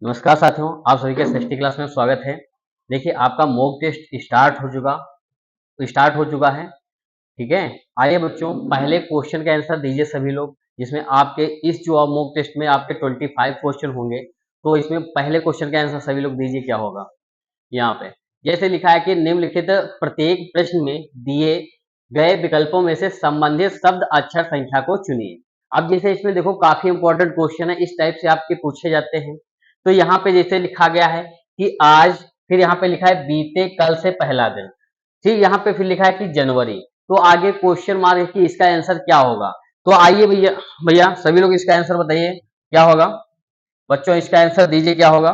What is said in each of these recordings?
नमस्कार साथियों, आप सभी के सृष्टि क्लास में स्वागत है। देखिए आपका मॉक टेस्ट स्टार्ट हो चुका है। ठीक है, आइए बच्चों पहले क्वेश्चन का आंसर दीजिए सभी लोग, जिसमें आपके इस जो मॉक टेस्ट में आपके 25 क्वेश्चन होंगे। तो इसमें पहले क्वेश्चन का आंसर सभी लोग दीजिए क्या होगा। यहाँ पे जैसे लिखा है कि निम्नलिखित प्रत्येक प्रश्न में दिए गए विकल्पों में से संबंधित शब्द अक्षर संख्या को चुनिए। अब जैसे इसमें देखो काफी इंपॉर्टेंट क्वेश्चन है, इस टाइप से आपके पूछे जाते हैं। तो यहाँ पे जैसे लिखा गया है कि आज, फिर यहाँ पे लिखा है बीते कल से पहला दिन, ठीक, यहाँ पे फिर लिखा है कि जनवरी, तो आगे क्वेश्चन मार्क है कि इसका आंसर क्या होगा। तो आइए भैया भैया सभी लोग इसका आंसर बताइए क्या होगा। बच्चों इसका आंसर दीजिए क्या होगा।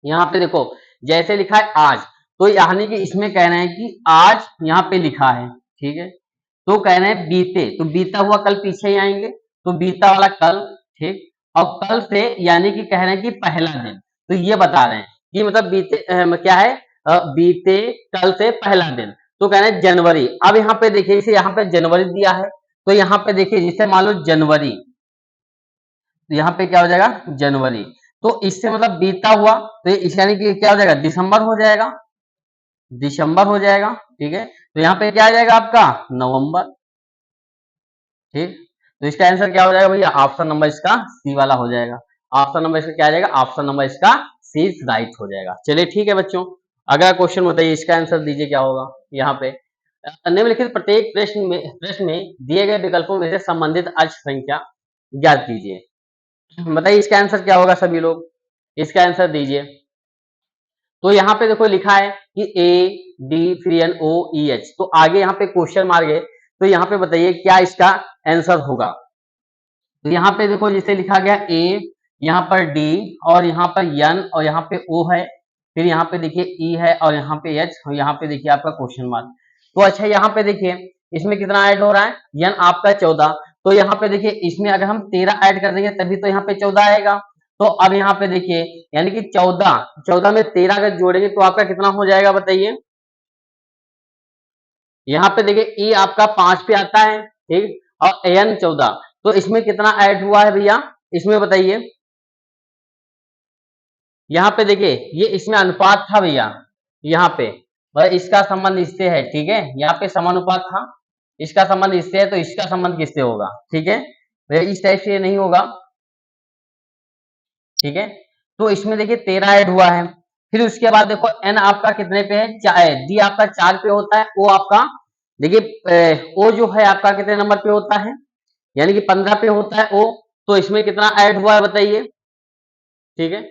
यहाँ पे देखो जैसे लिखा है आज, तो यानी कि इसमें कह रहे हैं कि आज यहाँ पे लिखा है, ठीक है। तो कह रहे हैं बीते, तो बीता हुआ कल पीछे ही आएंगे, तो बीता वाला कल, ठीक। और कल से यानी कि कह रहे हैं कि पहला दिन, तो ये बता रहे हैं कि मतलब बीते क्या है, बीते कल से पहला दिन, तो कह रहे हैं जनवरी। अब यहाँ पे देखिए इसे यहाँ पे जनवरी दिया है, तो यहाँ पे देखिए जिसे मान लो जनवरी, तो यहाँ पे क्या हो जाएगा जनवरी। तो इससे मतलब बीता हुआ, तो इस यानी कि क्या हो जाएगा दिसंबर हो जाएगा, दिसंबर हो जाएगा, ठीक है। तो यहाँ पे क्या आ जाएगा आपका नवंबर, ठीक। तो इसका आंसर क्या हो जाएगा भैया, ऑप्शन नंबर इसका सी वाला हो जाएगा। ऑप्शन नंबर इसका क्या आ जाएगा, ऑप्शन नंबर इसका सी राइट हो जाएगा। चलिए ठीक है बच्चों, अगला क्वेश्चन बताइए, इसका आंसर दीजिए क्या होगा। यहाँ पे निम्नलिखित प्रत्येक प्रश्न में दिए गए विकल्पों में से संबंधित अक्ष संख्या ज्ञात कीजिए। बताइए इसका आंसर क्या होगा सभी लोग, इसका आंसर दीजिए। तो यहाँ पे देखो लिखा है कि ए डी फिर एन ओ ई एच, तो आगे यहाँ पे क्वेश्चन मार्क है, तो यहाँ पे बताइए क्या इसका आंसर होगा। तो यहाँ पे देखो जैसे लिखा गया ए, यहाँ पर डी, और यहाँ पर एन, और यहाँ पे ओ है, फिर यहाँ पे देखिए ई है, और यहाँ पे एच, और यहाँ पे देखिए आपका क्वेश्चन मार्क। तो अच्छा यहाँ पे देखिए इसमें कितना ऐड हो रहा है, एन आपका 14, तो यहाँ पे देखिए इसमें अगर हम 13 ऐड कर देंगे तभी तो यहाँ पे 14 आएगा। तो अब यहाँ पे देखिए यानी कि 14 में 13 अगर जोड़ेंगे तो आपका कितना हो जाएगा बताइए। यहाँ पे देखिए ई आपका 5 पे आता है, ठीक, और एन 14, तो इसमें कितना ऐड हुआ है भैया, इसमें बताइए। यहाँ पे देखिए ये इसमें अनुपात था भैया, यहाँ पे मतलब इसका संबंध इससे है, ठीक है, यहाँ पे समानुपात था, इसका संबंध इससे है, तो इसका संबंध किससे होगा, ठीक है भैया, इस टाइप से ये नहीं होगा, ठीक है। तो इसमें देखिए 13 ऐड हुआ है, फिर उसके बाद देखो एन आपका कितने पे है, डी आपका 4 पे होता है, ओ आपका देखिए ओ जो है आपका कितने नंबर पे होता है, यानी कि 15 पे होता है ओ, तो इसमें कितना ऐड हुआ है बताइए, ठीक है।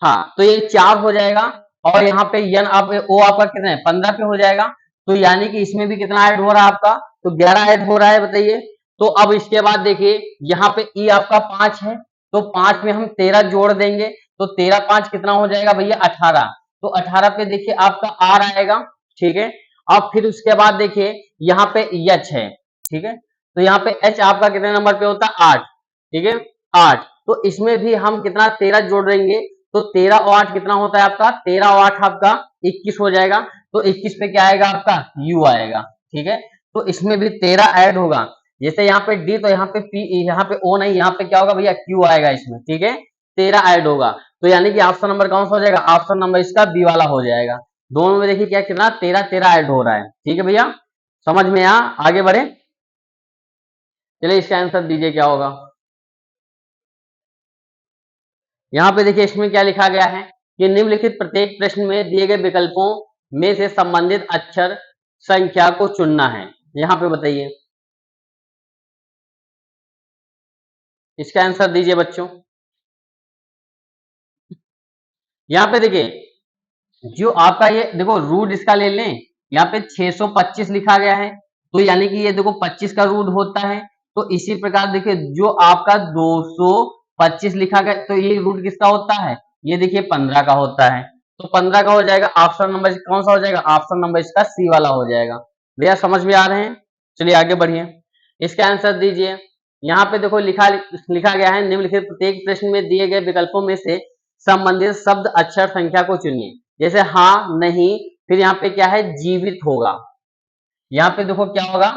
हाँ तो ये 4 हो जाएगा, और यहाँ पे यन आप ओ आपका कितना है 15 पे हो जाएगा, तो यानी कि इसमें भी कितना ऐड हो रहा है आपका, तो 11 ऐड हो रहा है बताइए। तो अब इसके बाद देखिए यहाँ पे ई आपका 5 है, तो 5 में हम 13 जोड़ देंगे, तो 13 5 कितना हो जाएगा भैया 18, तो 18 पे देखिए आपका आर आएगा, ठीक है। अब फिर उसके बाद देखिए यहाँ पे एच है, ठीक है, तो यहाँ पे एच आपका कितने नंबर पे होता है 8, ठीक है 8, तो इसमें भी हम कितना 13 जोड़ देंगे, तो 13 और 8 कितना होता है आपका, 13 और 8 आपका 21 हो जाएगा, तो 21 पे क्या आएगा आपका यू आएगा, ठीक है। तो इसमें भी 13 ऐड होगा, जैसे यहाँ पे डी, तो यहाँ पे पी, यहाँ पे ओ नहीं, यहाँ पे क्या होगा भैया क्यू आएगा इसमें, ठीक है, 13 ऐड होगा, तो यानी कि ऑप्शन नंबर कौन सा हो जाएगा, ऑप्शन नंबर इसका बी वाला हो जाएगा। दोनों में देखिए क्या कितना 13 13 ऐड हो रहा है, ठीक है भैया, समझ में आगे बढ़े। चलिए इसका आंसर दीजिए क्या होगा। यहाँ पे देखिए इसमें क्या लिखा गया है कि निम्नलिखित प्रत्येक प्रश्न में दिए गए विकल्पों में से संबंधित अक्षर संख्या को चुनना है। यहाँ पे बताइए इसका आंसर दीजिए बच्चों। यहाँ पे देखिए जो आपका ये देखो रूट इसका ले लें, यहाँ पे 625 लिखा गया है, तो यानी कि ये देखो 25 का रूट होता है, तो इसी प्रकार देखिए जो आपका 225 लिखा गया, तो ये रूट किसका होता है, ये देखिए 15 का होता है, तो 15 का हो जाएगा, ऑप्शन नंबर कौन सा हो जाएगा, ऑप्शन नंबर इसका सी वाला हो जाएगा। भैया समझ में आ रहे हैं, चलिए आगे बढ़िए, इसका आंसर दीजिए। यहाँ पे देखो लिखा लिखा गया है निम्नलिखित प्रत्येक प्रश्न में दिए गए विकल्पों में से संबंधित शब्द अक्षर संख्या को चुनिए। जैसे हाँ नहीं, फिर यहाँ पे क्या है जीवित होगा, यहाँ पे देखो क्या होगा,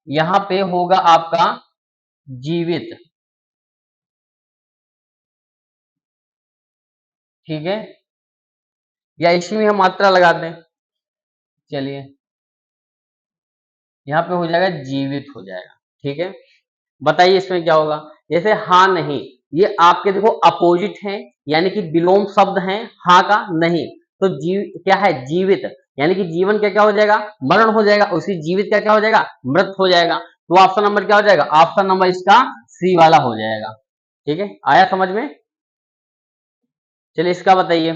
यहाँ पे होगा आपका जीवित, ठीक है, या इसी में हम मात्रा लगा दें। चलिए यहाँ पे हो जाएगा जीवित हो जाएगा। ठीक है, बताइए इसमें क्या होगा। जैसे हाँ नहीं, ये आपके देखो अपोजिट है, यानी कि विलोम शब्द है हाँ का नहीं, तो जीव क्या है जीवित, यानी कि जीवन क्या क्या हो जाएगा मरण हो जाएगा, उसी जीवित का क्या हो जाएगा मृत हो जाएगा। तो ऑप्शन नंबर क्या हो जाएगा, ऑप्शन नंबर इसका सी वाला हो जाएगा। ठीक है, आया समझ में। चलिए इसका बताइए,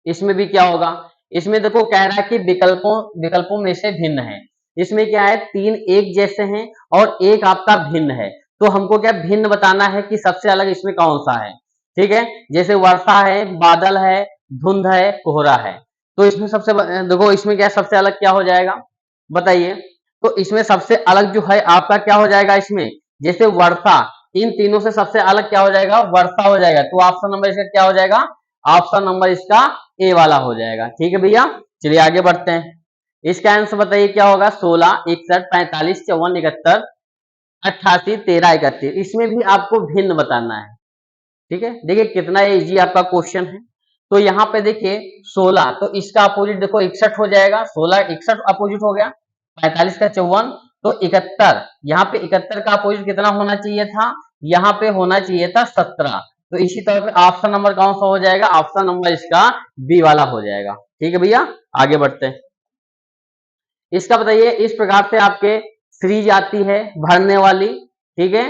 इसमें भी क्या होगा। इसमें देखो कह रहा है कि विकल्पों में से भिन्न है। इसमें क्या है, तीन एक जैसे हैं और एक आपका भिन्न है, तो हमको क्या भिन्न बताना है कि सबसे अलग इसमें कौन सा है। ठीक है, जैसे वर्षा है, बादल है, धुंध है, कोहरा है। तो इसमें सबसे देखो इसमें क्या सबसे अलग क्या हो जाएगा बताइए। तो इसमें सबसे अलग जो है आपका क्या हो जाएगा, इसमें जैसे वर्षा, इन तीनों से सबसे अलग क्या हो जाएगा वर्षा हो जाएगा। तो ऑप्शन नंबर इसका क्या हो जाएगा, ऑप्शन नंबर इसका ए वाला हो जाएगा। ठीक है भैया, चलिए आगे बढ़ते हैं। इसका आंसर बताइए क्या होगा, 16, 61, 45, 54, 71, 88, 13, 31। इसमें भी आपको भिन्न बताना है। ठीक है, देखिए कितना इजी आपका क्वेश्चन है। तो यहाँ पे देखिए 16, तो इसका अपोजिट देखो 61 हो जाएगा, 16 61 अपोजिट हो गया, 45 का 54, तो 71, यहाँ पे 71 का अपोजिट कितना होना चाहिए था, यहाँ पे होना चाहिए था 17। तो इसी तरह पे ऑप्शन नंबर कौन सा हो जाएगा, ऑप्शन नंबर इसका बी वाला हो जाएगा। ठीक है भैया, आगे बढ़ते हैं। इसका बताइए, इस प्रकार से आपके सीरीज आती है भरने वाली। ठीक है,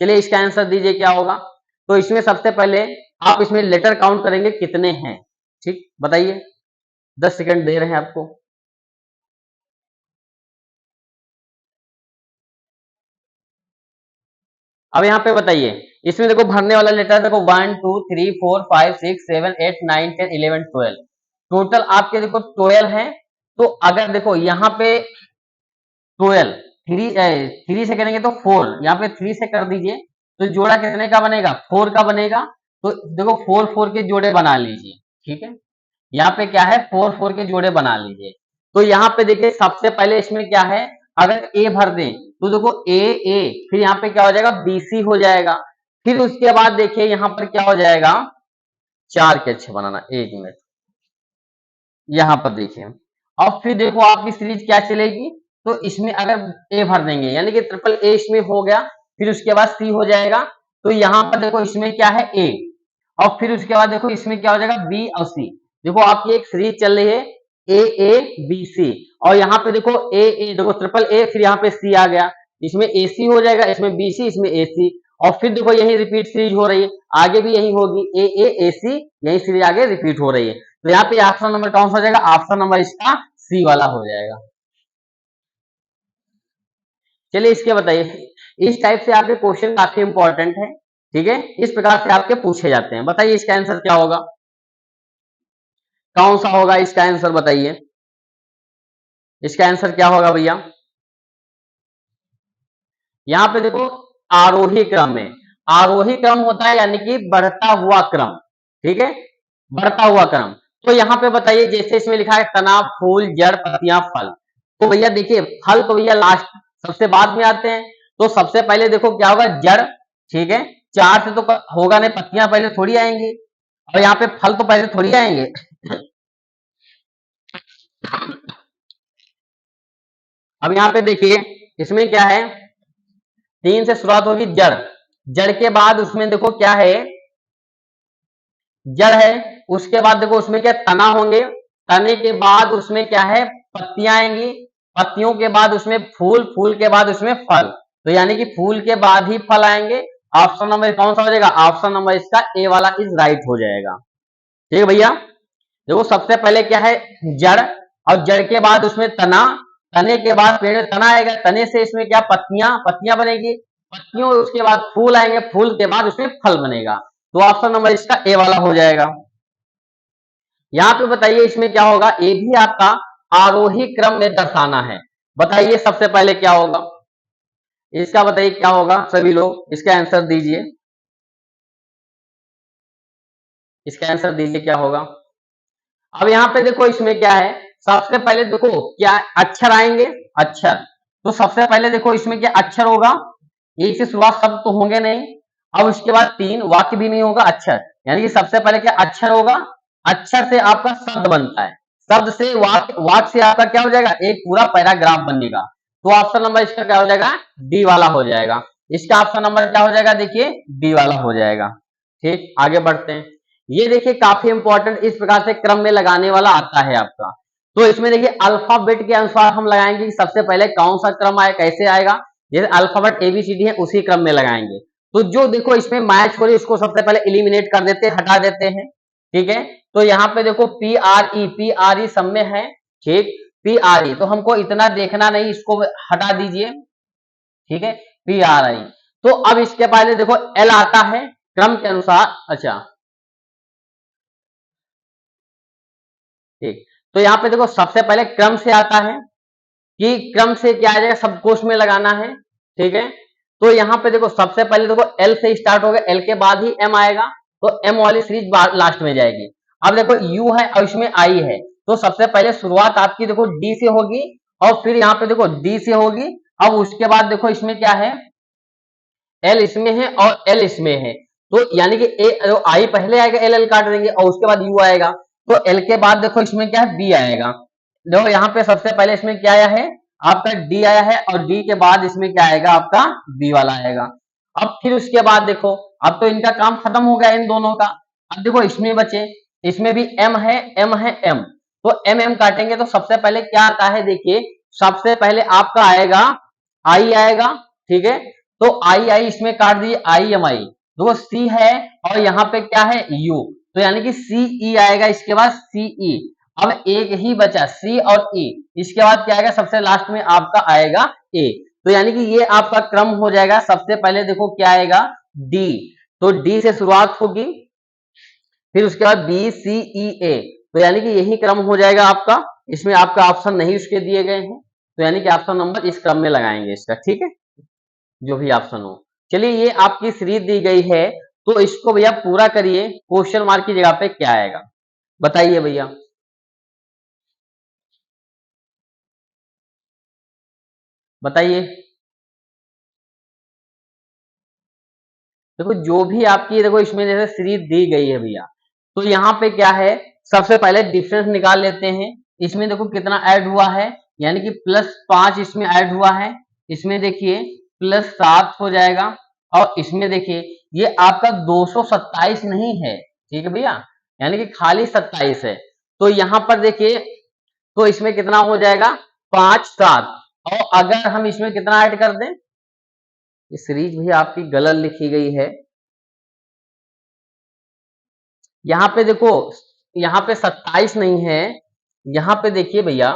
चलिए इसका आंसर दीजिए क्या होगा। तो इसमें सबसे पहले आप इसमें लेटर काउंट करेंगे कितने हैं। ठीक, बताइए, 10 सेकंड दे रहे हैं आपको। अब यहाँ पे बताइए, इसमें देखो भरने वाला लेटर देखो 1 2 3 4 5 6 7 8 9 10 11 12, टोटल आपके देखो 12 है। तो अगर देखो यहाँ पे 12 थ्री से करेंगे तो 4, यहाँ पे 3 से कर दीजिए, तो जोड़ा कितने का बनेगा 4 का बनेगा। तो देखो 4 4 के जोड़े बना लीजिए। ठीक है, यहाँ पे क्या है 4 4 के जोड़े बना लीजिए। तो यहाँ पे देखिए सबसे पहले इसमें क्या है, अगर ए भर दें तो देखो ए ए, फिर यहाँ पे क्या हो जाएगा बीसी हो जाएगा। फिर उसके बाद देखिए यहाँ पर क्या हो जाएगा, 4 के 6 बनाना, 1 मिनट, यहाँ पर देखिए। अब फिर देखो आपकी सीरीज क्या चलेगी, तो इसमें अगर ए भर देंगे यानी कि ट्रिपल ए इसमें हो गया, फिर उसके बाद सी हो जाएगा। तो यहाँ पर देखो इसमें क्या है ए, और फिर उसके बाद देखो इसमें क्या हो जाएगा बी और सी। देखो आपकी एक सीरीज चल रही है ए ए बी सी, और यहाँ पे देखो ए ए देखो ट्रिपल ए, फिर यहाँ पे सी आ गया, इसमें ए सी हो जाएगा, इसमें बी सी, इसमें ए सी, और फिर देखो यही रिपीट सीरीज हो रही है, आगे भी यही होगी ए ए ए सी, यही सीरीज आगे रिपीट हो रही है। तो यहाँ पे ऑप्शन नंबर कौन सा हो जाएगा, ऑप्शन नंबर इसका सी वाला हो जाएगा। चलिए इसके बताइए, इस टाइप से आपके क्वेश्चन काफी इंपॉर्टेंट है। ठीक है, इस प्रकार से आपके पूछे जाते हैं। बताइए इसका आंसर क्या होगा, कौन सा होगा इसका आंसर बताइए। इसका आंसर क्या होगा भैया, यहाँ पे देखो आरोही क्रम में, आरोही क्रम होता है यानी कि बढ़ता हुआ क्रम। ठीक है, बढ़ता हुआ क्रम। तो यहाँ पे बताइए, जैसे इसमें लिखा है तना, फूल, जड़, पत्तियां, फल। तो भैया देखिए फल तो भैया लास्ट सबसे बाद में आते हैं। तो सबसे पहले देखो क्या होगा जड़। ठीक है, चार से तो होगा नहीं, पत्तियां पहले थोड़ी आएंगी, और यहाँ पे फल तो पहले थोड़ी आएंगे। अब यहाँ पे देखिए इसमें क्या है, 3 से शुरुआत होगी जड़, जड़ के बाद उसमें देखो क्या है जड़ है, उसके बाद देखो उसमें क्या तना होंगे, तने के बाद उसमें क्या है पत्तियां आएंगी, पत्तियों के बाद उसमें फूल, फूल के बाद उसमें फल। तो यानी कि फूल के बाद ही फल आएंगे। ऑप्शन नंबर कौन सा हो जाएगा, ऑप्शन नंबर इसका ए वाला इज राइट हो जाएगा। ठीक है भैया, देखो सबसे पहले क्या है जड़, और जड़ के बाद उसमें तना, तने के बाद पेड़ में तना आएगा, तने से इसमें क्या पत्तियां, पत्तियां बनेगी, पत्तियों उसके बाद फूल आएंगे, फूल के बाद उसमें फल बनेगा। तो ऑप्शन नंबर इसका ए वाला हो जाएगा। यहाँ पे बताइए इसमें क्या होगा, ए भी आपका आरोही क्रम में दर्शाना है। बताइए सबसे पहले क्या होगा, इसका बताइए क्या होगा, सभी लोग इसका आंसर दीजिए, इसका आंसर दीजिए क्या होगा। अब यहाँ पे देखो इसमें क्या है, सबसे पहले देखो क्या अक्षर आएंगे, अक्षर। तो सबसे पहले देखो इसमें क्या अक्षर होगा, एक से शुरुआत शब्द तो होंगे नहीं, अब उसके बाद 3 वाक्य भी नहीं होगा, अक्षर, यानी कि सबसे पहले क्या अक्षर होगा, अक्षर से आपका शब्द बनता है, शब्द से वाक्य, वाक्य से आपका क्या हो जाएगा, एक पूरा पैराग्राफ बनेगा। तो ऑप्शन नंबर इसका क्या हो जाएगा, डी वाला हो जाएगा। इसका ऑप्शन नंबर क्या हो जाएगा, देखिए डी वाला हो जाएगा। ठीक, आगे बढ़ते हैं। ये देखिए काफी इंपॉर्टेंट, इस प्रकार से क्रम में लगाने वाला आता है आपका। तो इसमें देखिए अल्फाबेट के अनुसार हम लगाएंगे कि सबसे पहले कौन सा क्रम आए, कैसे आएगा, जैसे अल्फाबेट एबीसीडी है उसी क्रम में लगाएंगे। तो जो देखो इसमें मैच हो रही उसको सबसे पहले एलिमिनेट कर देते हैं, हटा देते हैं। ठीक है, तो यहाँ पे देखो पी आर ई सब में है। ठीक, पी आर ई तो हमको इतना देखना नहीं, इसको हटा दीजिए। ठीक है, पी आर आई। तो अब इसके पहले देखो एल आता है क्रम के अनुसार। अच्छा, ठीक, तो यहाँ पे देखो सबसे पहले क्रम से आता है कि क्रम से क्या आ जाएगा, सब कोष में लगाना है। ठीक है, तो यहाँ पे देखो सबसे पहले देखो एल से स्टार्ट होगा, एल के बाद ही एम आएगा, तो एम वाली सीरीज लास्ट में जाएगी। अब देखो यू है और इसमें आई है, तो सबसे पहले शुरुआत आपकी देखो डी से होगी, और फिर यहाँ पे देखो डी से होगी। अब उसके बाद देखो इसमें क्या है, एल इसमें है और एल इसमें है, तो यानी कि ए आई पहले आएगा, एल एल काट देंगे, और उसके बाद यू आएगा। तो एल के बाद देखो इसमें क्या है, बी आएगा। देखो यहाँ पे सबसे पहले इसमें क्या आया है, आपका डी आया है, और डी के बाद इसमें क्या आएगा, आपका बी वाला आएगा। अब फिर उसके बाद देखो, अब तो इनका काम खत्म हो गया इन दोनों का। अब देखो इसमें बचे, इसमें भी एम है, एम है, एम, तो एम एम काटेंगे तो सबसे पहले क्या आता है, देखिए सबसे पहले आपका आएगा आई आएगा। ठीक है, तो आई आई इसमें काट दीजिए, आई एम आई, देखो सी है और यहाँ पे क्या है, यू, तो यानी कि सी ई आएगा, इसके बाद सी ई। अब एक ही बचा सी और ई, इसके बाद क्या आएगा, सबसे लास्ट में आपका आएगा ए। तो यानी कि ये आपका क्रम हो जाएगा। सबसे पहले देखो क्या आएगा, डी, तो डी से शुरुआत होगी, फिर उसके बाद बी सी ई ए, तो यानी कि यही क्रम हो जाएगा आपका। इसमें आपका ऑप्शन नहीं उसके दिए गए हैं, तो यानी कि ऑप्शन नंबर इस क्रम में लगाएंगे इसका। ठीक है, जो भी ऑप्शन हो। चलिए ये आपकी सीरीज दी गई है, तो इसको भैया पूरा करिए, क्वेश्चन मार्क की जगह पे क्या आएगा, बताइए भैया। बताइए, देखो जो भी आपकी देखो इसमें जैसे सीरीज दी गई है भैया, तो यहाँ पे क्या है, सबसे पहले डिफरेंस निकाल लेते हैं। इसमें देखो कितना ऐड हुआ है, यानी कि +5 इसमें ऐड हुआ है, इसमें देखिए +7 हो जाएगा, और इसमें देखिए ये आपका 227 नहीं है। ठीक है भैया, यानी कि खाली 27 है। तो यहाँ पर देखिए, तो इसमें कितना हो जाएगा, 5 7, और अगर हम इसमें कितना ऐड कर दें, ये सीरीज भी आपकी गलत लिखी गई है। यहाँ पे देखो, यहाँ पे 27 नहीं है, यहाँ पे देखिए भैया,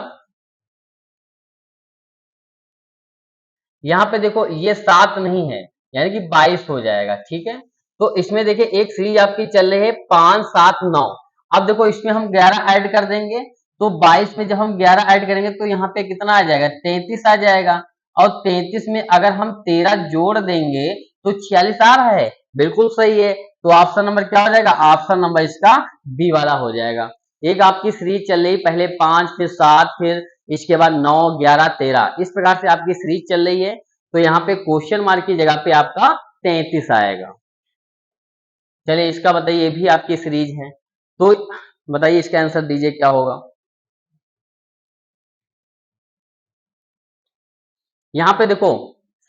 यहाँ पे देखो ये 7 नहीं है, यानी कि 22 हो जाएगा। ठीक है, तो इसमें देखिए एक सीरीज आपकी चल रही है 5 7 9। अब देखो इसमें हम 11 ऐड कर देंगे, तो 22 में जब हम 11 ऐड करेंगे तो यहाँ पे कितना आ जाएगा, 33 आ जाएगा, और 33 में अगर हम 13 जोड़ देंगे तो 46 आ रहा है, बिल्कुल सही है। तो ऑप्शन नंबर क्या हो जाएगा, ऑप्शन नंबर इसका बी वाला हो जाएगा। एक आपकी सीरीज चल रही, पहले 5 फिर 7 फिर इसके बाद 9 11 13, इस प्रकार से आपकी सीरीज चल रही है। तो यहाँ पे क्वेश्चन मार्क की जगह पे आपका 33 आएगा। चलिए इसका बताइए, ये भी आपकी सीरीज है, तो बताइए इसका आंसर दीजिए क्या होगा। यहाँ पे देखो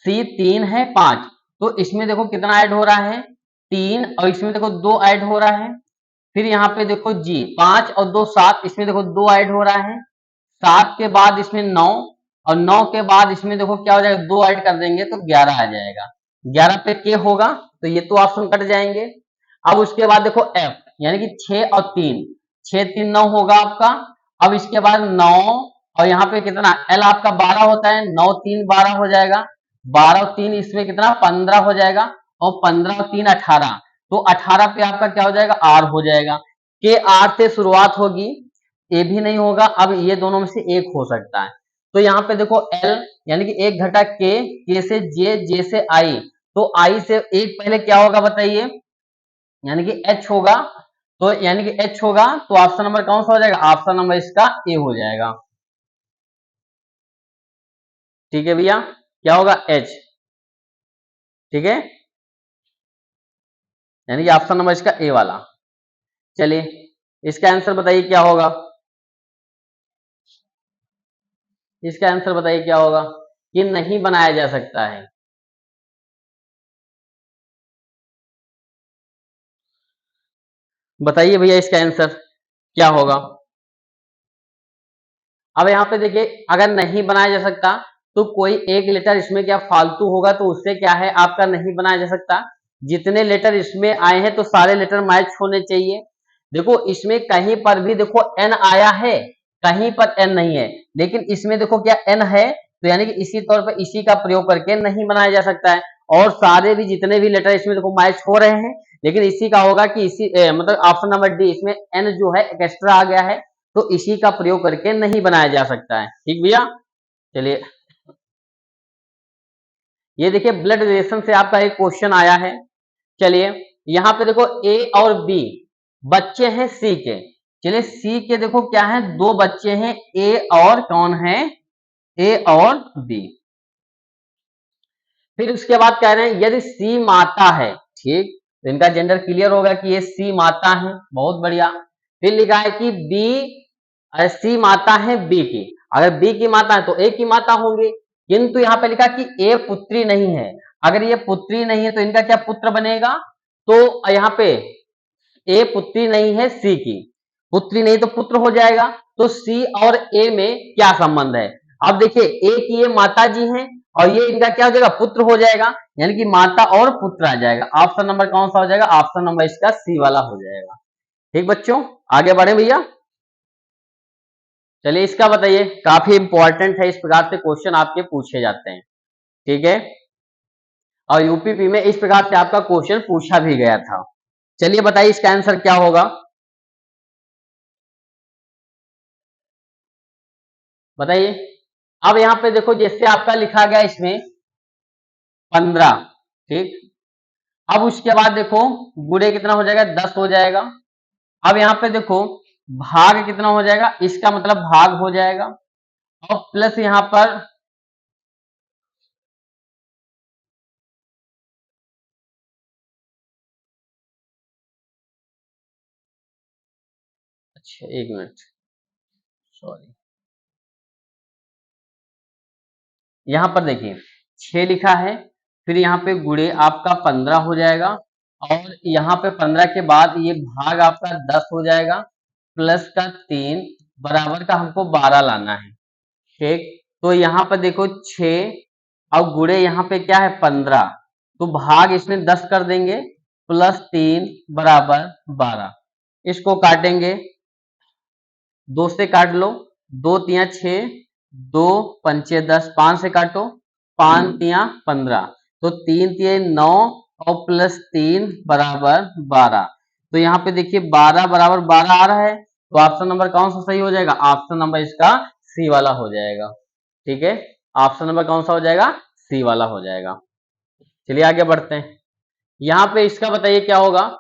C 3 है 5, तो इसमें देखो कितना ऐड हो रहा है, 3, और इसमें देखो 2 ऐड हो रहा है। फिर यहाँ पे देखो जी 5 और 2 7, इसमें देखो 2 ऐड हो रहा है। 7 के बाद इसमें 9, और 9 के बाद इसमें देखो क्या हो जाएगा, 2 ऐड कर देंगे तो 11 आ जाएगा। 11 पे के होगा, तो ये तो ऑप्शन कट जाएंगे। अब उसके बाद देखो एफ, यानी कि 6 और 3, 6 3 9 होगा आपका। अब इसके बाद 9, और यहाँ पे कितना, एल आपका 12 होता है, 9 3 12 हो जाएगा, 12 और 3 इसमें कितना 15 हो जाएगा, और 15 और 3 18, तो 18 पे आपका क्या हो जाएगा, आर हो जाएगा। के आर से शुरुआत होगी, ए भी नहीं होगा, अब ये दोनों में से एक हो सकता है। तो यहाँ पे देखो एल, यानी कि एक घटा के से जे से आई, तो आई से एक पहले क्या होगा बताइए, यानी कि एच होगा। तो यानी कि एच होगा, तो ऑप्शन नंबर कौन सा हो जाएगा, ऑप्शन नंबर इसका ए हो जाएगा। ठीक है भैया, क्या होगा, एच। ठीक है, यानी कि ऑप्शन नंबर इसका ए वाला। चलिए इसका आंसर बताइए क्या होगा, इसका आंसर बताइए क्या होगा कि नहीं बनाया जा सकता है। बताइए भैया इसका आंसर क्या होगा। अब यहाँ पे देखिए अगर नहीं बनाया जा सकता तो कोई एक लेटर इसमें क्या फालतू होगा, तो उससे क्या है आपका नहीं बनाया जा सकता। जितने लेटर इसमें आए हैं तो सारे लेटर मैच होने चाहिए। देखो इसमें कहीं पर भी देखो एन आया है, कहीं पर एन नहीं है, लेकिन इसमें देखो क्या एन है, तो यानी कि इसी तौर पर इसी का प्रयोग करके नहीं बनाया जा सकता है। और सारे भी जितने भी लेटर इसमें देखो मैच हो रहे हैं, लेकिन इसी का होगा कि इसी मतलब ऑप्शन नंबर डी, इसमें एन जो है एक्स्ट्रा आ गया है, तो इसी का प्रयोग करके नहीं बनाया जा सकता है। ठीक भैया। चलिए ये देखिए ब्लड रिलेशन से आपका एक क्वेश्चन आया है। चलिए यहाँ पे देखो ए और बी बच्चे हैं सी के। चलिए सी के देखो क्या है, दो बच्चे हैं ए और कौन है, ए और बी। फिर उसके बाद कह रहे हैं यदि सी माता है, ठीक, तो इनका जेंडर क्लियर होगा कि ये सी माता है, बहुत बढ़िया। फिर लिखा है कि बी सी माता है बी की, अगर बी की माता है तो ए की माता होंगे। किंतु यहाँ पे लिखा कि ए पुत्री नहीं है, अगर ये पुत्री नहीं है तो इनका क्या पुत्र बनेगा, तो यहाँ पे ए पुत्री नहीं है सी की, पुत्री नहीं तो पुत्र हो जाएगा। तो सी और ए में क्या संबंध है, अब देखिए ए की ये माता जी हैं और ये इनका क्या हो जाएगा, पुत्र हो जाएगा, यानी कि माता और पुत्र आ जाएगा। ऑप्शन नंबर कौन सा हो जाएगा, ऑप्शन नंबर इसका सी वाला हो जाएगा। ठीक बच्चों, आगे बढ़े भैया। चलिए इसका बताइए, काफी इंपॉर्टेंट है, इस प्रकार से क्वेश्चन आपके पूछे जाते हैं। ठीक है, और यूपीपी में इस प्रकार से आपका क्वेश्चन पूछा भी गया था। चलिए बताइए इसका आंसर क्या होगा, बताइए। अब यहाँ पे देखो जैसे आपका लिखा गया इसमें 15, ठीक। अब उसके बाद देखो गुणे कितना हो जाएगा, 10 हो जाएगा। अब यहाँ पे देखो भाग कितना हो जाएगा, इसका मतलब भाग हो जाएगा, और प्लस यहाँ पर अच्छा एक मिनट, सॉरी, यहाँ पर देखिए 6 लिखा है, फिर यहाँ पे गुणे आपका 15 हो जाएगा, और यहाँ पे 15 के बाद ये भाग आपका 10 हो जाएगा, प्लस का 3 बराबर का हमको 12 लाना है। ठीक, तो यहाँ पर देखो 6 और गुणे यहाँ पे क्या है 15, तो भाग इसमें 10 कर देंगे, प्लस 3 बराबर 12, इसको काटेंगे, 2 से काट लो, 2 तिया 6, 2 पंचे 10, 5 से काटो, 5 तिया 15, तो 3 तिया 9 और प्लस 3 बराबर 12। तो यहाँ पे देखिए 12 बराबर 12 आ रहा है, तो ऑप्शन नंबर कौन सा सही हो जाएगा, ऑप्शन नंबर इसका सी वाला हो जाएगा। ठीक है, ऑप्शन नंबर कौन सा हो जाएगा, सी वाला हो जाएगा। चलिए आगे बढ़ते हैं, यहाँ पे इसका बताइए क्या होगा।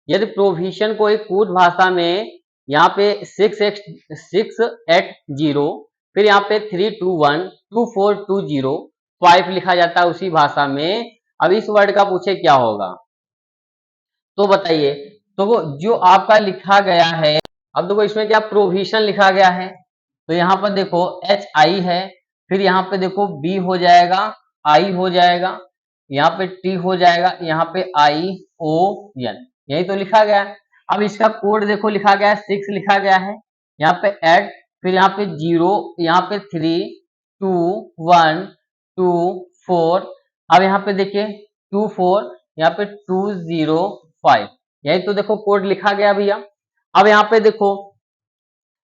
यदि प्रोविजन को एक कूट भाषा में यहाँ पे 680, फिर यहाँ पे 3212420 लिखा जाता है उसी भाषा में, अब इस वर्ड का पूछे क्या होगा, तो बताइए। तो वो जो आपका लिखा गया है, अब देखो इसमें क्या प्रोविजन लिखा गया है, तो यहाँ पर देखो एच आई है, फिर यहाँ पे देखो बी हो जाएगा, आई हो जाएगा, यहाँ पे टी हो जाएगा, यहाँ पे आई ओ एन, यही तो लिखा गया है। अब इसका कोड देखो लिखा गया है 6 लिखा गया है, यहाँ पे एट, फिर यहाँ पे 0, यहाँ पे 32124, अब यहाँ पे देखिए 24, यहाँ पे 205, यही तो देखो कोड लिखा गया भैया। अब यहाँ पे देखो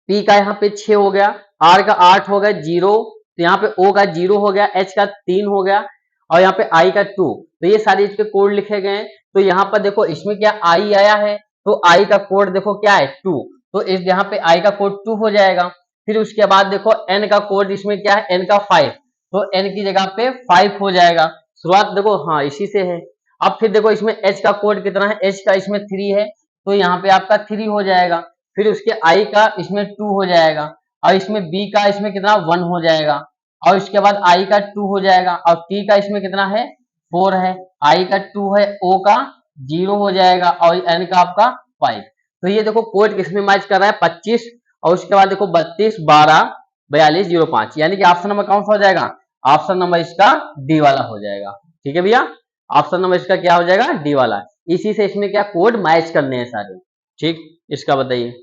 पी का यहाँ पे 6 हो गया, आर का 8 हो गया, 0, तो यहाँ पे ओ का 0 हो गया, एच का 3 हो गया, और यहाँ पे आई का 2, तो ये सारे इसके कोड लिखे गए हैं। तो यहाँ पर देखो इसमें क्या आई आया है, तो आई का कोड देखो क्या है 2, तो इस यहाँ पे आई का कोड 2 हो जाएगा। फिर उसके बाद देखो एन का कोड इसमें क्या है, एन का 5, तो एन की जगह पे 5 हो जाएगा। शुरुआत देखो हाँ इसी से है। अब फिर देखो इसमें एच का कोड कितना है, एच का इसमें 3 है, तो यहाँ पे आपका 3 हो जाएगा। फिर उसके आई का इसमें 2 हो जाएगा, और इसमें बी का इसमें कितना 1 हो जाएगा, और इसके बाद आई का 2 हो जाएगा, और टी का इसमें कितना है 4 है, आई का 2 है, ओ का 0 हो जाएगा और n का आपका 5। तो ये देखो कोड किसमें मैच कर रहा है 25 और उसके बाद देखो 32 12 42 05, यानी कि ऑप्शन नंबर कौन सा हो जाएगा, ऑप्शन नंबर इसका डी वाला हो जाएगा। ठीक है भैया, ऑप्शन नंबर इसका क्या हो जाएगा, डी वाला। इसी से इसमें क्या कोड मैच करने हैं सारे। ठीक, इसका बताइए,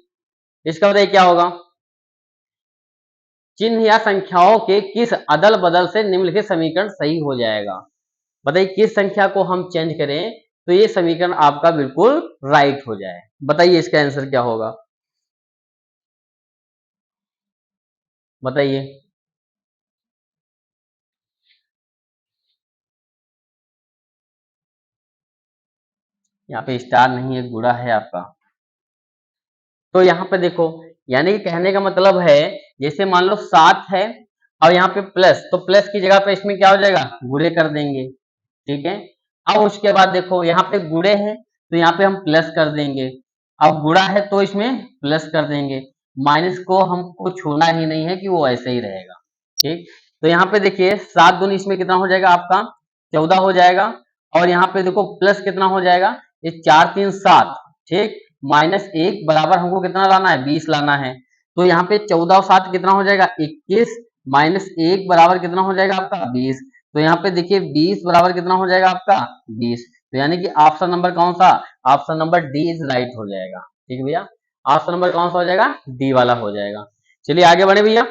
इसका बताइए क्या होगा, चिन्ह या संख्याओं के किस अदल बदल से निम्नलिखित समीकरण सही हो जाएगा। बताइए किस संख्या को हम चेंज करें तो ये समीकरण आपका बिल्कुल राइट हो जाए। बताइए इसका आंसर क्या होगा, बताइए। यहाँ पे स्टार नहीं है, गुड़ा है आपका। तो यहाँ पे देखो, यानी कि कहने का मतलब है, जैसे मान लो 7 है और यहाँ पे प्लस, तो प्लस की जगह पे इसमें क्या हो जाएगा, गुणे कर देंगे। ठीक है, अब उसके बाद देखो यहाँ पे गुणे हैं तो यहाँ पे हम प्लस कर देंगे, अब गुणा है तो इसमें प्लस कर देंगे। माइनस को हमको छूना ही नहीं है कि वो ऐसे ही रहेगा। ठीक, तो यहाँ पे देखिए 7 दूनी इसमें कितना हो जाएगा आपका 14 हो जाएगा, और यहाँ पे देखो प्लस कितना हो जाएगा, ये 4 3 7। ठीक, माइनस 1 बराबर हमको कितना लाना है, 20 लाना है। तो यहाँ पे 14 और 7 कितना हो जाएगा 21, माइनस 1 बराबर कितना हो जाएगा आपका 20। तो यहाँ पे देखिए 20 बराबर कितना हो जाएगा आपका 20। तो यानी कि ऑप्शन नंबर कौन सा, option number D is right हो जाएगा। ठीक है भैया, ऑप्शन नंबर कौन सा हो जाएगा, डी वाला हो जाएगा। चलिए आगे बढ़े भैया,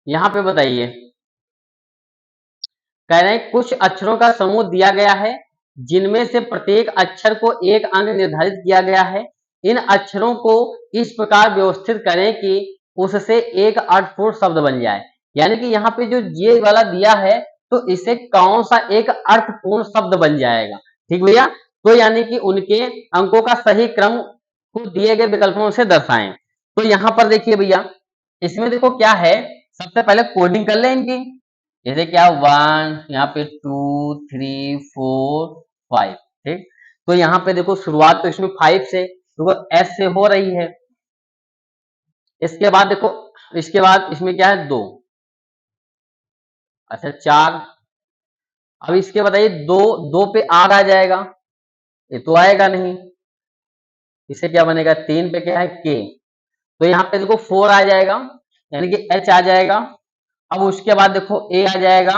यहाँ पे बताइए, कह रहे हैं कुछ अक्षरों का समूह दिया गया है जिनमें से प्रत्येक अक्षर को एक अंक निर्धारित किया गया है। इन अक्षरों को इस प्रकार व्यवस्थित करें कि उससे एक अर्थपूर्ण शब्द बन जाए। यानी कि यहाँ पे जो ये वाला दिया है तो इसे कौन सा एक अर्थपूर्ण शब्द बन जाएगा। ठीक भैया, तो यानी कि उनके अंकों का सही क्रम को दिए गए विकल्पों से दर्शाएं। तो यहाँ पर देखिए भैया, इसमें देखो क्या है, सबसे पहले कोडिंग कर ले इनकी। जैसे क्या 1, यहाँ पे 2 3 4 5। ठीक, तो यहाँ पे देखो शुरुआत तो इसमें 5 से, देखो एस से हो रही है। इसके बाद देखो, इसके बाद इसमें क्या है 2, अच्छा 4। अब इसके बताइए 2 2 पे आर आ जाएगा, ये तो आएगा नहीं। इससे क्या बनेगा, 3 पे क्या है के, तो यहाँ पे देखो 4 आ जाएगा, यानी कि एच आ जाएगा। अब उसके बाद देखो ए आ जाएगा,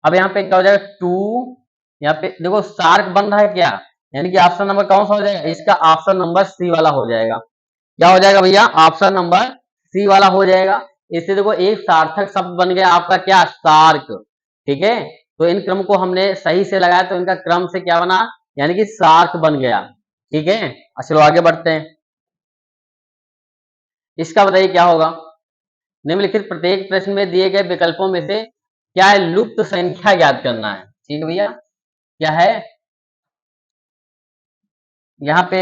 अब यहाँ पे क्या हो जाएगा 2। यहाँ पे देखो शार्क बन रहा है क्या, यानी कि ऑप्शन नंबर कौन सा हो जाएगा, इसका ऑप्शन नंबर सी वाला हो जाएगा। क्या हो जाएगा भैया, ऑप्शन नंबर सी वाला हो जाएगा। इससे देखो एक सार्थक शब्द बन गया आपका क्या, शार्क। ठीक है, तो इन क्रम को हमने सही से लगाया तो इनका क्रम से क्या बना, यानी कि शार्क बन गया। ठीक है, चलो आगे बढ़ते हैं, इसका बताइए क्या होगा। निम्नलिखित प्रत्येक प्रश्न में दिए गए विकल्पों में से क्या है, लुप्त संख्या ज्ञात करना है। ठीक है भैया, क्या है यहाँ पे,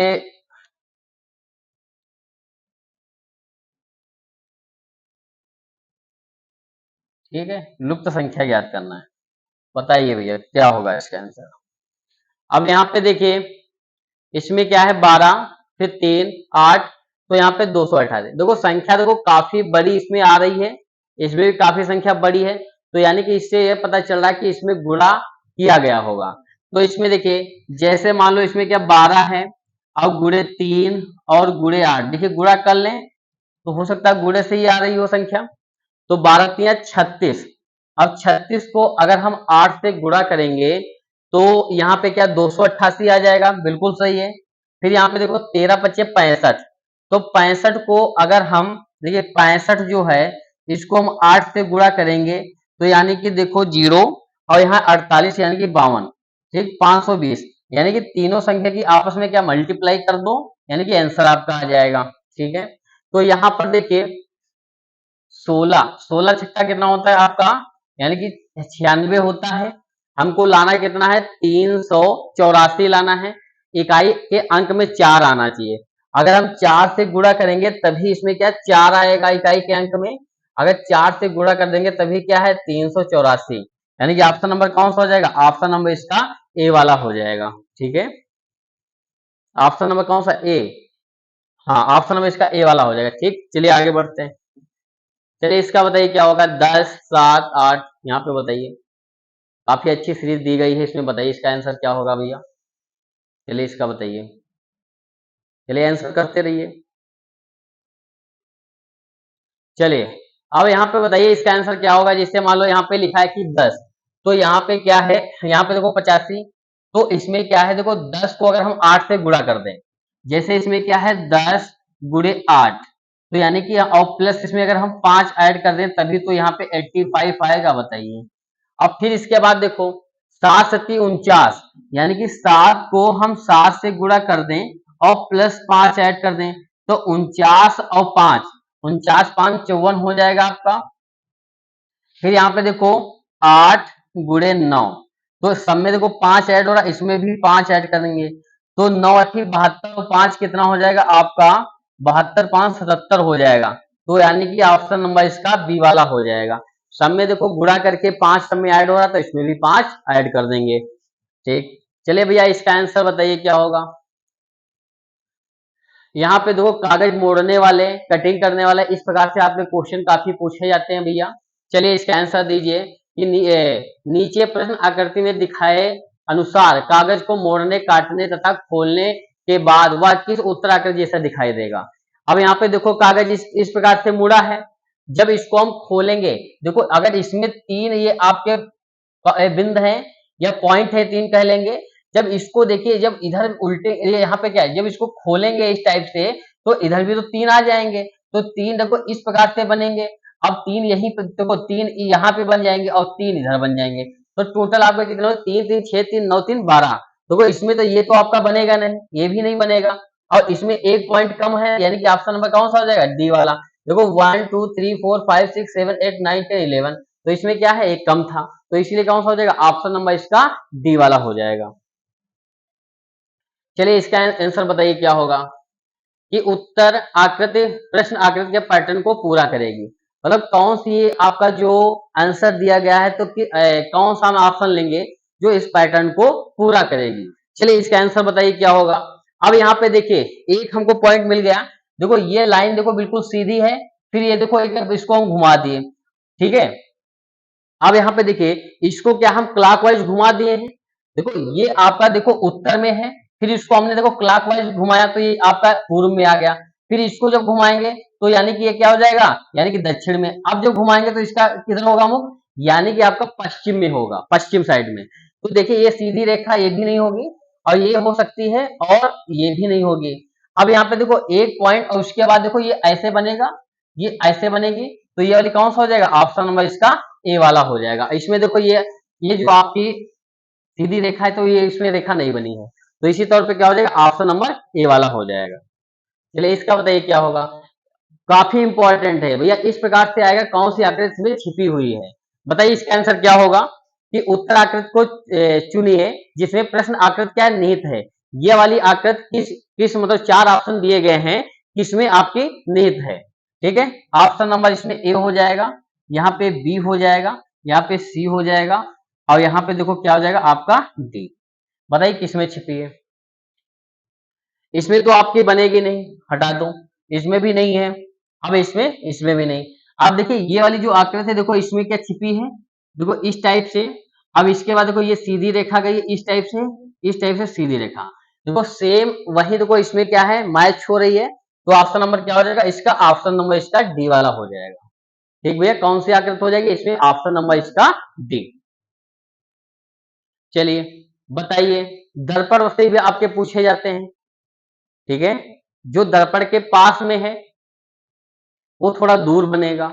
ठीक है, लुप्त संख्या ज्ञात करना है। बताइए भैया क्या होगा इसका आंसर। अब यहाँ पे देखिए, इसमें क्या है 12 फिर 3 8, तो यहाँ पे 228। देखो संख्या देखो काफी बड़ी इसमें आ रही है, इसमें भी काफी संख्या बड़ी है, तो यानी कि इससे यह पता चल रहा है कि इसमें गुणा किया गया होगा। तो इसमें देखिए जैसे मान लो इसमें क्या 12 है, अब गुणे 3 और गुणे 8, देखिए गुणा कर लें तो हो सकता है गुणे से ही आ रही हो संख्या। तो 12 तिया 36, अब 36 को अगर हम 8 से गुणा करेंगे तो यहाँ पे क्या 288 आ जाएगा, बिल्कुल सही है। फिर यहाँ पे देखो 13 पच्चे 65, तो 65 को अगर हम, देखिए 65 जो है इसको हम 8 से गुणा करेंगे तो यानी कि देखो 0, और यहाँ 48 यानी कि 52। ठीक, 520, यानी कि तीनों संख्या की आपस में क्या मल्टीप्लाई कर दो, यानी कि आंसर आपका आ जाएगा। ठीक है, तो यहाँ पर देखिए 16 16 छक्का कितना होता है आपका, यानी कि 96 होता है। हमको लाना कितना है 384 लाना है, इकाई के अंक में 4 आना चाहिए। अगर हम 4 से गुणा करेंगे तभी इसमें क्या 4 आएगा इकाई के अंक में, अगर 4 से गुणा कर देंगे तभी क्या है 384, यानी कि ऑप्शन नंबर कौन सा हो जाएगा, ऑप्शन नंबर इसका ए वाला हो जाएगा। ठीक है, ऑप्शन नंबर कौन सा, ए। हाँ, ऑप्शन नंबर इसका ए वाला हो जाएगा। ठीक, चलिए आगे बढ़ते हैं। चलिए इसका बताइए क्या होगा, 10, 7, 8, यहाँ पे बताइए। काफी अच्छी सीरीज दी गई है, इसमें बताइए इसका आंसर क्या होगा भैया। चलिए इसका बताइए, चलिए आंसर करते रहिए। चलिए अब यहाँ पे बताइए इसका आंसर क्या होगा। जिससे मान लो यहाँ पे लिखा है कि 10, तो यहाँ पे क्या है, यहाँ पे देखो 85, तो इसमें क्या है देखो 10 को अगर हम 8 से गुणा कर दें, जैसे इसमें क्या है 10 गुणे 8, तो यानी कि और प्लस इसमें अगर हम 5 ऐड कर दें तभी तो यहाँ पे 85 आएगा, बताइए। अब फिर इसके बाद देखो 7 सत्ती 49, यानी कि 7 को हम 7 से गुणा कर दें और प्लस 5 ऐड कर दें, तो 49 और 5, 49 5 54 हो जाएगा आपका। फिर यहाँ पे देखो 8 गुणे 9, तो सब में देखो 5 ऐड हो रहा है, इसमें भी 5 ऐड करेंगे, तो 9 8 72 और 5 कितना हो जाएगा आपका, 72 5 77 हो जाएगा। तो यानी कि ऑप्शन नंबर इसका बी वाला हो जाएगा। सब में देखो गुणा करके 5 सब में ऐड हो रहा है, तो इसमें भी 5 ऐड कर देंगे। ठीक, चलिए भैया इसका आंसर बताइए क्या होगा। यहाँ पे देखो कागज मोड़ने वाले, कटिंग करने वाले, इस प्रकार से आपके क्वेश्चन काफी पूछे जाते हैं भैया। चलिए इसका आंसर दीजिए कि नीचे प्रश्न आकृति में दिखाए अनुसार कागज को मोड़ने, काटने तथा खोलने के बाद वह किस उत्तराकृति जैसा दिखाई देगा। अब यहाँ पे देखो कागज इस प्रकार से मुड़ा है, जब इसको हम खोलेंगे, देखो अगर इसमें 3 ये आपके बिंद है या पॉइंट है, 3 कह लेंगे। जब इसको देखिए, जब इधर उल्टे, ये यहाँ पे क्या है, जब इसको खोलेंगे इस टाइप से, तो इधर भी तो 3 आ जाएंगे, तो 3 देखो इस प्रकार से बनेंगे। अब 3 यहीं पे देखो, 3 यहाँ पे बन जाएंगे और 3 इधर बन जाएंगे, तो टोटल आपका कितना हो, 3 3 6 3 9 3 12। देखो इसमें तो ये तो आपका बनेगा नहीं, ये भी नहीं बनेगा, और इसमें एक पॉइंट कम है, यानी कि ऑप्शन नंबर कौन सा हो जाएगा, डी वाला। देखो 1 2 3 4 5 6 7 8 9 10 11, तो इसमें क्या है, एक कम था, तो इसलिए कौन सा हो जाएगा, ऑप्शन नंबर इसका डी वाला हो जाएगा। चलिए इसका आंसर बताइए क्या होगा कि उत्तर आकृति, प्रश्न आकृति के पैटर्न को पूरा करेगी। मतलब कौन सी आपका जो आंसर दिया गया है, तो कौन सा हम ऑप्शन लेंगे जो इस पैटर्न को पूरा करेगी। चलिए इसका आंसर बताइए क्या होगा। अब यहाँ पे देखिए एक हमको पॉइंट मिल गया, देखो ये लाइन देखो बिल्कुल सीधी है, फिर ये देखो एक इसको हम घुमा दिए, ठीक है। अब यहाँ पे देखिए इसको क्या हम क्लॉकवाइज घुमा दिए हैं, देखो ये आपका देखो उत्तर में है, फिर इसको हमने देखो क्लॉकवाइज घुमाया तो ये आपका पूर्व में आ गया, फिर इसको जब घुमाएंगे तो यानी कि ये क्या हो जाएगा, यानी कि दक्षिण में। अब जब घुमाएंगे तो इसका किधर होगा मुख, यानी कि आपका पश्चिम में होगा, पश्चिम साइड में। तो देखिए ये सीधी रेखा ये भी नहीं होगी, और ये हो सकती है, और ये भी नहीं होगी। अब यहाँ पे देखो एक पॉइंट, और उसके बाद देखो ये ऐसे बनेगा, ये ऐसे बनेगी, तो ये वाली कौन सा हो जाएगा, ऑप्शन नंबर इसका ए वाला हो जाएगा। इसमें देखो ये जो आपकी सीधी रेखा है, तो ये इसमें रेखा नहीं बनी है, तो इसी तौर पे क्या हो जाएगा, ऑप्शन नंबर ए वाला हो जाएगा। चलिए इसका बताइए क्या होगा, काफी इंपॉर्टेंट है भैया, इस प्रकार से आएगा कौन सी आकृति इसमें छिपी हुई है। बताइए इसका आंसर क्या होगा कि उत्तर आकृति को चुनिए जिसमें प्रश्न आकृति क्या निहित है। ये वाली आकृति किस किस मतलब 4 ऑप्शन दिए गए हैं, किसमें आपकी निहित है, ठीक है। ऑप्शन नंबर इसमें ए हो जाएगा, यहाँ पे बी हो जाएगा, यहाँ पे सी हो जाएगा, और यहाँ पे देखो क्या हो जाएगा आपका डी। बताइए किसमें छिपी है। इसमें तो आपकी बनेगी नहीं, हटा दो, इसमें भी नहीं है, अब इसमें भी नहीं। अब देखिए ये वाली जो आकृति है, देखो इसमें क्या छिपी है, देखो इस टाइप से। अब इसके बाद देखो ये सीधी रेखा गई इस टाइप से, इस टाइप से सीधी रेखा, देखो सेम वही देखो इसमें क्या है, मैच हो रही है, तो ऑप्शन नंबर क्या हो जाएगा इसका, ऑप्शन नंबर इसका डी वाला हो जाएगा। ठीक भैया, कौन सी आकृति हो जाएगी इसमें, ऑप्शन नंबर इसका डी। चलिए बताइए, दर्पण से भी आपके पूछे जाते हैं, ठीक है। जो दर्पण के पास में है वो थोड़ा दूर बनेगा।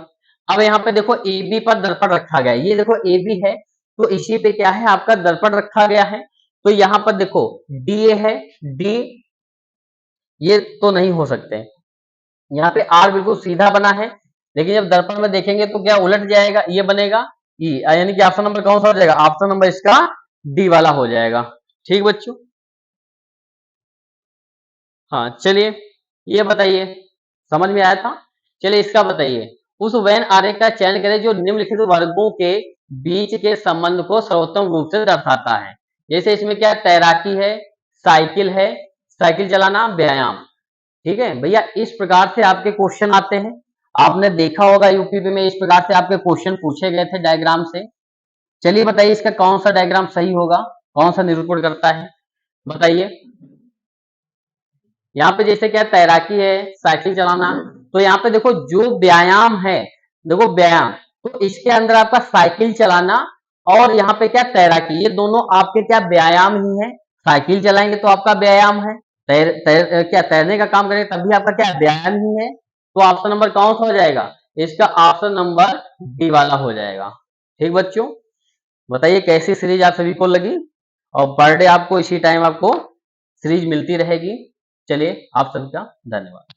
अब यहाँ पे देखो ए बी पर दर्पण रखा गया है, ये देखो ए बी है, तो इसी पे क्या है आपका दर्पण रखा गया है, तो यहाँ पर देखो डी ए है, डी ये तो नहीं हो सकते, यहाँ पे आर बिल्कुल सीधा बना है, लेकिन जब दर्पण में देखेंगे तो क्या उलट जाएगा, ये बनेगा ई, यानी कि ऑप्शन नंबर कौन सा हो जाएगा, ऑप्शन नंबर इसका डी वाला हो जाएगा। ठीक बच्चों, हाँ चलिए ये बताइए, समझ में आया था। चलिए इसका बताइए, उस वेन आरेख का चयन करें जो निम्नलिखित वर्गों के बीच के संबंध को सर्वोत्तम रूप से दर्शाता है। जैसे इसमें क्या तैराकी है, है, साइकिल चलाना, व्यायाम। ठीक है भैया, इस प्रकार से आपके क्वेश्चन आते हैं। आपने देखा होगा यूपी में इस प्रकार से आपके क्वेश्चन पूछे गए थे डायग्राम से। चलिए बताइए इसका कौन सा डायग्राम सही होगा, कौन सा निरूपण करता है, बताइए। यहाँ पे जैसे क्या तैराकी है, साइकिल चलाना, तो यहाँ पे देखो जो व्यायाम है, देखो व्यायाम, तो इसके अंदर आपका साइकिल चलाना और यहाँ पे क्या तैराकी, ये दोनों आपके क्या व्यायाम ही है। साइकिल चलाएंगे तो आपका व्यायाम है, क्या तैरने का काम करेंगे तब भी आपका क्या व्यायाम ही है। तो ऑप्शन नंबर कौन सा हो जाएगा, इसका ऑप्शन नंबर डी वाला हो जाएगा। ठीक बच्चों, बताइए कैसी सीरीज आप सभी को लगी, और पर डे आपको इसी टाइम आपको सीरीज मिलती रहेगी। चलिए आप सभी का धन्यवाद।